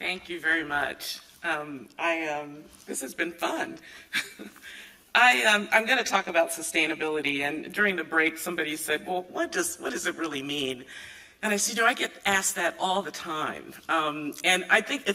Thank you very much. This has been fun. I'm going to talk about sustainability, and during the break, somebody said, "Well, what does it really mean?" And I said, "I get asked that all the time." And I think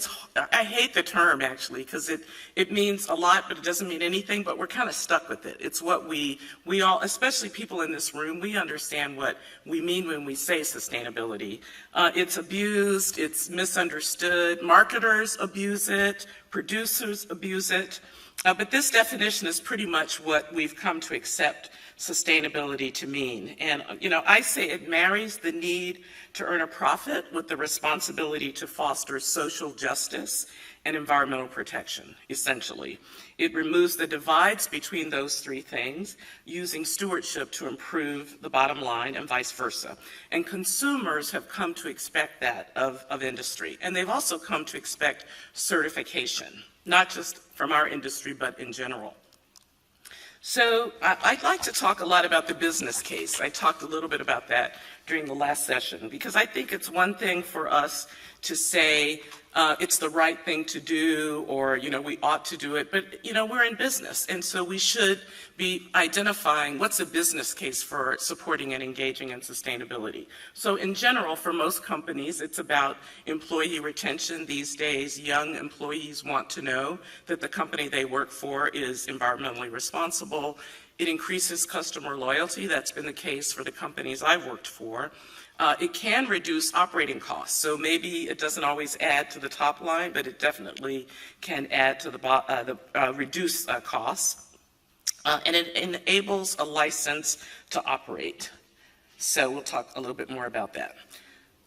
I hate the term actually, because it means a lot, but it doesn't mean anything, but we're kind of stuck with it. It's what we all, especially people in this room, we understand what we mean when we say sustainability. It's abused, it's misunderstood, marketers abuse it, producers abuse it. But this definition is pretty much what we've come to accept sustainability to mean. And, I say it marries the need to earn a profit with the responsibility to foster social justice and environmental protection, essentially. It removes the divides between those three things, using stewardship to improve the bottom line and vice versa. And consumers have come to expect that of industry. And they've also come to expect certification, not just from our industry, but in general. So I'd like to talk a lot about the business case. I talked a little bit about that during the last session, because I think it's one thing for us to say it's the right thing to do, or, we ought to do it, but, we're in business, and so we should be identifying what's a business case for supporting and engaging in sustainability. So in general, for most companies, it's about employee retention. These days, young employees want to know that the company they work for is environmentally responsible. It increases customer loyalty. That's been the case for the companies I've worked for. It can reduce operating costs. So maybe it doesn't always add to the top line, but it definitely can add to reduce costs. And it enables a license to operate. So we'll talk a little bit more about that.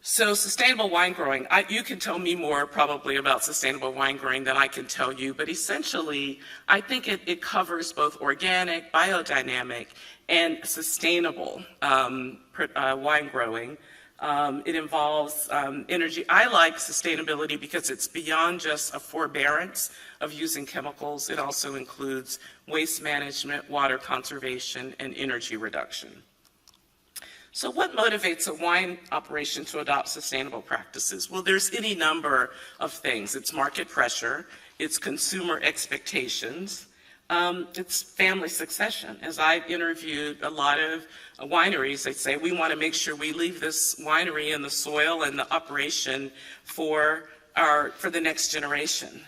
So sustainable wine growing, you can tell me more probably about sustainable wine growing than I can tell you, but essentially I think it covers both organic, biodynamic, and sustainable wine growing. It involves energy. I like sustainability because it's beyond just a forbearance of using chemicals. It also includes waste management, water conservation, and energy reduction. So what motivates a wine operation to adopt sustainable practices? Well, there's any number of things. It's market pressure, it's consumer expectations, it's family succession. As I've interviewed a lot of wineries, they say, we want to make sure we leave this winery in the soil and the operation for the next generation.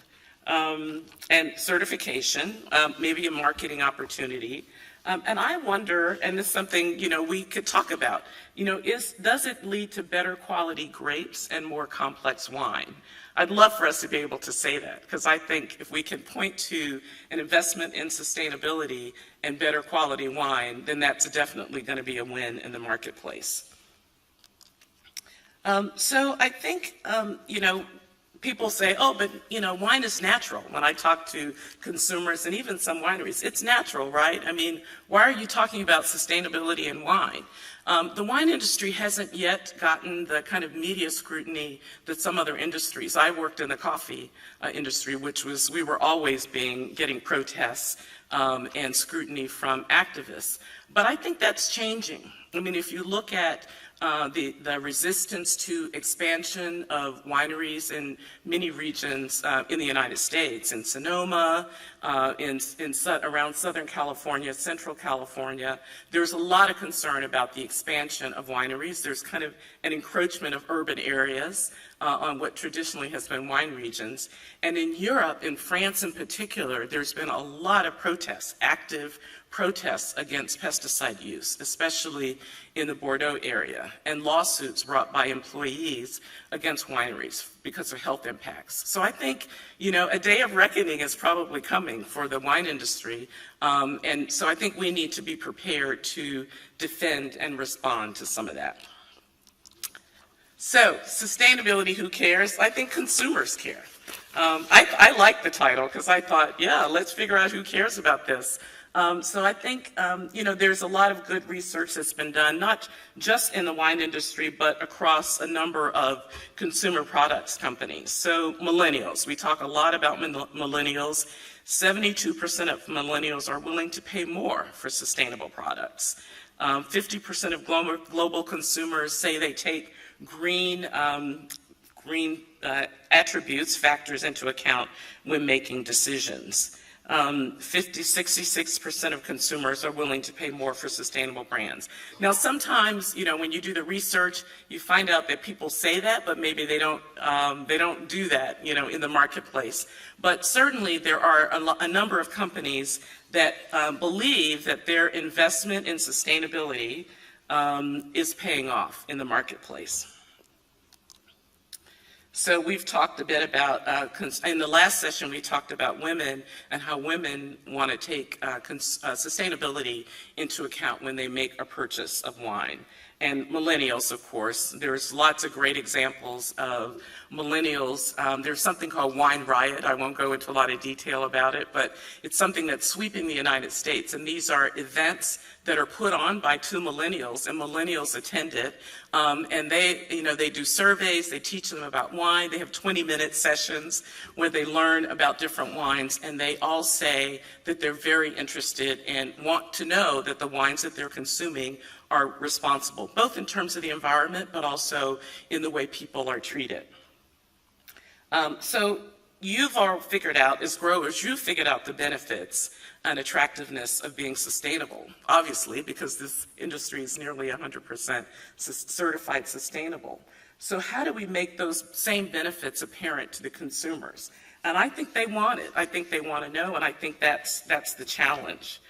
And certification, maybe a marketing opportunity. And I wonder, and this is something, we could talk about, does it lead to better quality grapes and more complex wine? I'd love for us to be able to say that, because I think if we can point to an investment in sustainability and better quality wine, then that's definitely going to be a win in the marketplace. So I think, people say, oh, but, wine is natural. When I talk to consumers and even some wineries, it's natural, right? I mean, why are you talking about sustainability in wine? The wine industry hasn't yet gotten the kind of media scrutiny that some other industries. I worked in the coffee industry, we were always getting protests and scrutiny from activists. But I think that's changing. I mean, if you look at the resistance to expansion of wineries in many regions in the United States, in Sonoma, around Southern California, Central California, there's a lot of concern about the expansion of wineries. There's kind of an encroachment of urban areas on what traditionally has been wine regions. And in Europe, in France in particular, there's been a lot of protests, active protests against pesticide use, especially in the Bordeaux area, and lawsuits brought by employees against wineries because of health impacts. So I think, a day of reckoning is probably coming for the wine industry, and so I think we need to be prepared to defend and respond to some of that. So, sustainability, who cares? I think consumers care. I like the title because I thought, yeah, let's figure out who cares about this. So I think, there's a lot of good research that's been done, not just in the wine industry, but across a number of consumer products companies. So millennials, we talk a lot about millennials. 72% of millennials are willing to pay more for sustainable products. 50% of global consumers say they take green green attributes, factors into account when making decisions. 66% of consumers are willing to pay more for sustainable brands. Now, sometimes, when you do the research, you find out that people say that, but maybe they don't do that, in the marketplace. But certainly, there are a number of companies that believe that their investment in sustainability is paying off in the marketplace. So we've talked a bit about, in the last session we talked about women and how women want to take sustainability into account when they make a purchase of wine. And millennials, of course, there's lots of great examples of millennials. There's something called Wine Riot. I won't go into a lot of detail about it, but it's something that's sweeping the United States. And these are events that are put on by 2 millennials, and millennials attend it. And they do surveys, they teach them about wine. They have 20-minute sessions where they learn about different wines, and they all say that they're very interested and want to know that the wines that they're consuming are responsible, both in terms of the environment, but also in the way people are treated. So you've all figured out, as growers, you've figured out the benefits and attractiveness of being sustainable, obviously, because this industry is nearly 100% certified sustainable. So how do we make those same benefits apparent to the consumers? And I think they want it. I think they want to know, and I think that's the challenge.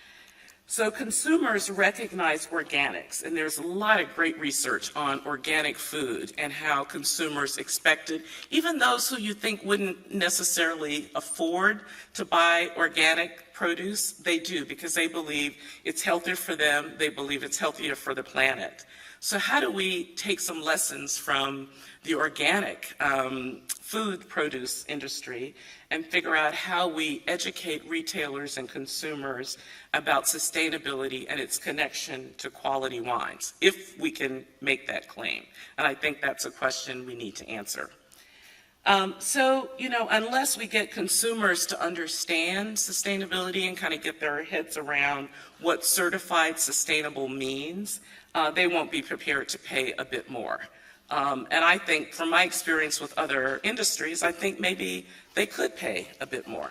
So consumers recognize organics, and there's a lot of great research on organic food and how consumers expect it. Even those who you think wouldn't necessarily afford to buy organic produce, they do, because they believe it's healthier for them, they believe it's healthier for the planet. So how do we take some lessons from the organic food produce industry and figure out how we educate retailers and consumers about sustainability and its connection to quality wines, if we can make that claim? And I think that's a question we need to answer. Unless we get consumers to understand sustainability and kind of get their heads around what certified sustainable means, they won't be prepared to pay a bit more. And I think, from my experience with other industries, I think maybe they could pay a bit more.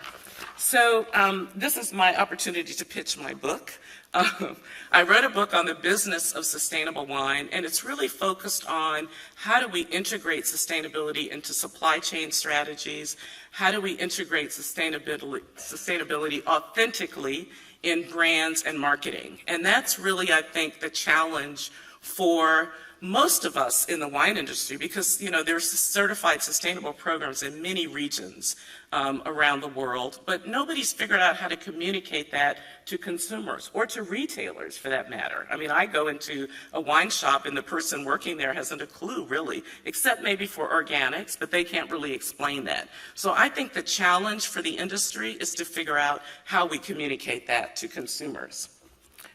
So this is my opportunity to pitch my book. I wrote a book on the business of sustainable wine, and it's really focused on how do we integrate sustainability into supply chain strategies, how do we integrate sustainability authentically in brands and marketing. And that's really, I think, the challenge for most of us in the wine industry, because there's certified sustainable programs in many regions around the world, but nobody's figured out how to communicate that to consumers or to retailers, for that matter. I mean, I go into a wine shop and the person working there hasn't a clue, really, except maybe for organics, but they can't really explain that. So I think the challenge for the industry is to figure out how we communicate that to consumers.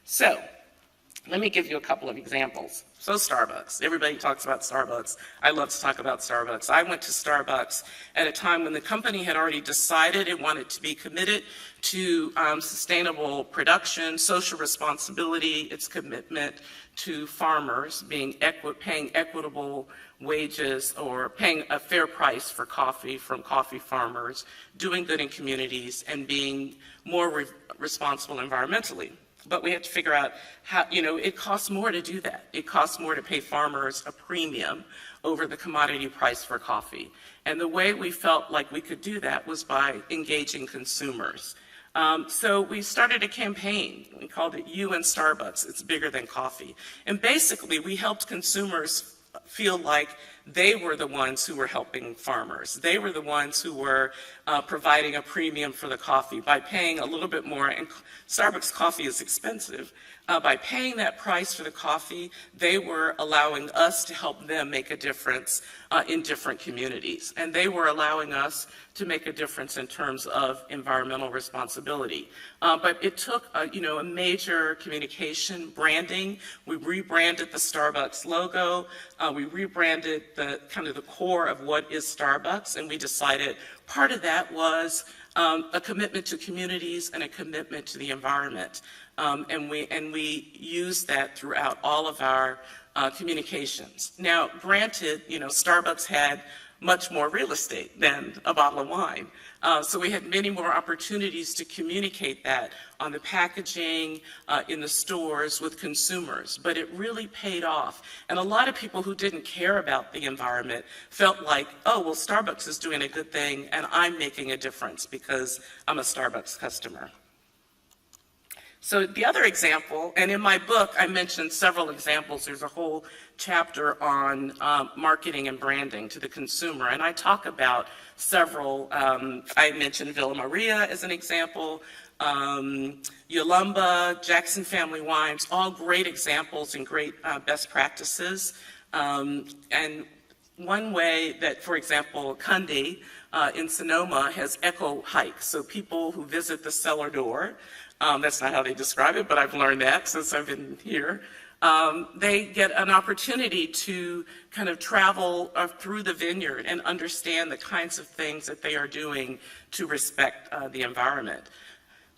So let me give you a couple of examples. So Starbucks. Everybody talks about Starbucks. I love to talk about Starbucks. I went to Starbucks at a time when the company had already decided it wanted to be committed to sustainable production, social responsibility, its commitment to farmers, paying equitable wages or paying a fair price for coffee from coffee farmers, doing good in communities, and being more responsible environmentally. But we have to figure out how, it costs more to do that. It costs more to pay farmers a premium over the commodity price for coffee. And the way we felt like we could do that was by engaging consumers. So we started a campaign. We called it You and Starbucks. It's bigger than coffee. And basically, we helped consumers feel like they were the ones who were helping farmers. They were the ones who were providing a premium for the coffee by paying a little bit more, and Starbucks coffee is expensive. By paying that price for the coffee, they were allowing us to help them make a difference in different communities. And they were allowing us to make a difference in terms of environmental responsibility. But it took a major communication, branding. We rebranded the Starbucks logo. We rebranded the core of what is Starbucks, and we decided part of that was a commitment to communities and a commitment to the environment. And we used that throughout all of our communications. Now, granted, Starbucks had much more real estate than a bottle of wine. So we had many more opportunities to communicate that on the packaging, in the stores with consumers, but it really paid off. And a lot of people who didn't care about the environment felt like, oh, well, Starbucks is doing a good thing and I'm making a difference because I'm a Starbucks customer. So the other example, and in my book I mentioned several examples, there's a whole chapter on marketing and branding to the consumer, and I talk about several. I mentioned Villa Maria as an example, Yolumba, Jackson Family Wines, all great examples and great best practices. And one way that, for example, Kundi in Sonoma has eco hikes, so people who visit the cellar door, that's not how they describe it, but I've learned that since I've been here. They get an opportunity to kind of travel through the vineyard and understand the kinds of things that they are doing to respect the environment.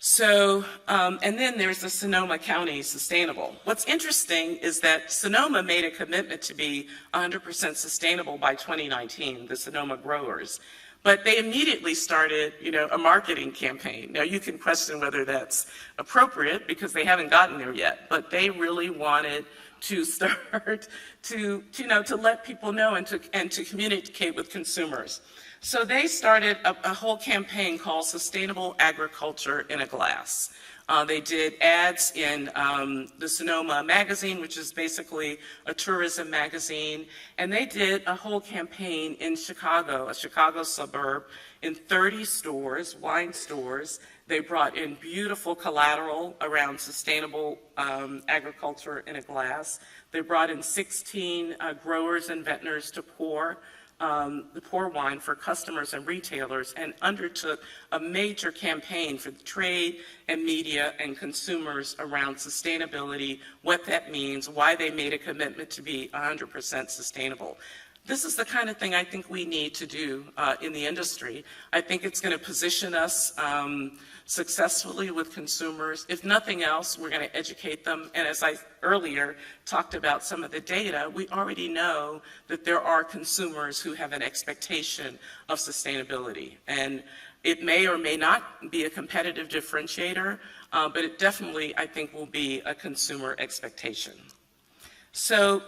So, and then there's the Sonoma County Sustainable. What's interesting is that Sonoma made a commitment to be 100% sustainable by 2019, the Sonoma growers. But they immediately started, a marketing campaign. Now you can question whether that's appropriate because they haven't gotten there yet, but they really wanted to start to let people know and to communicate with consumers. So they started a whole campaign called Sustainable Agriculture in a Glass. They did ads in the Sonoma magazine, which is basically a tourism magazine, and they did a whole campaign in Chicago, a Chicago suburb, in 30 stores, wine stores. They brought in beautiful collateral around sustainable agriculture in a glass. They brought in 16 growers and vintners to pour wine for customers and retailers, and undertook a major campaign for the trade and media and consumers around sustainability, what that means, why they made a commitment to be 100% sustainable. This is the kind of thing I think we need to do in the industry. I think it's going to position us successfully with consumers. If nothing else, we're going to educate them. And as I earlier talked about some of the data, we already know that there are consumers who have an expectation of sustainability. And it may or may not be a competitive differentiator, but it definitely, I think, will be a consumer expectation. So,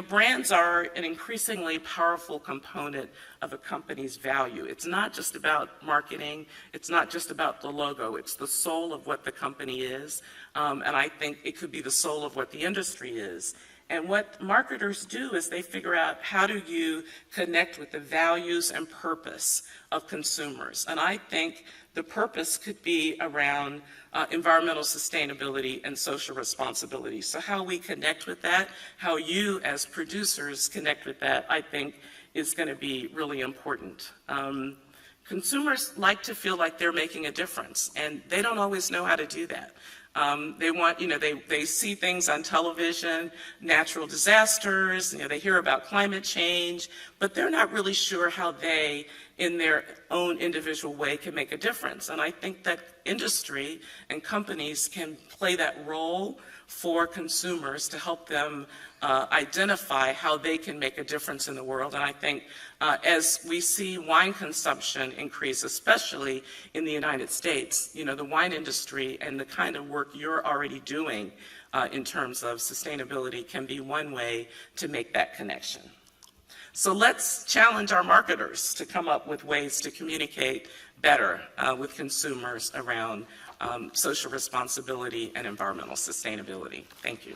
brands are an increasingly powerful component of a company's value. It's not just about marketing. It's not just about the logo. It's the soul of what the company is. And I think it could be the soul of what the industry is. And what marketers do is they figure out how do you connect with the values and purpose of consumers. And I think the purpose could be around environmental sustainability and social responsibility. So how we connect with that, how you as producers connect with that, I think is going to be really important. Consumers like to feel like they're making a difference, and they don't always know how to do that. They want, they see things on television, natural disasters, they hear about climate change, but they're not really sure how they, in their own individual way, can make a difference. And I think that industry and companies can play that role for consumers to help them identify how they can make a difference in the world. And I think as we see wine consumption increase, especially in the United States, the wine industry and the kind of work you're already doing in terms of sustainability can be one way to make that connection. So let's challenge our marketers to come up with ways to communicate better with consumers around social responsibility and environmental sustainability. Thank you.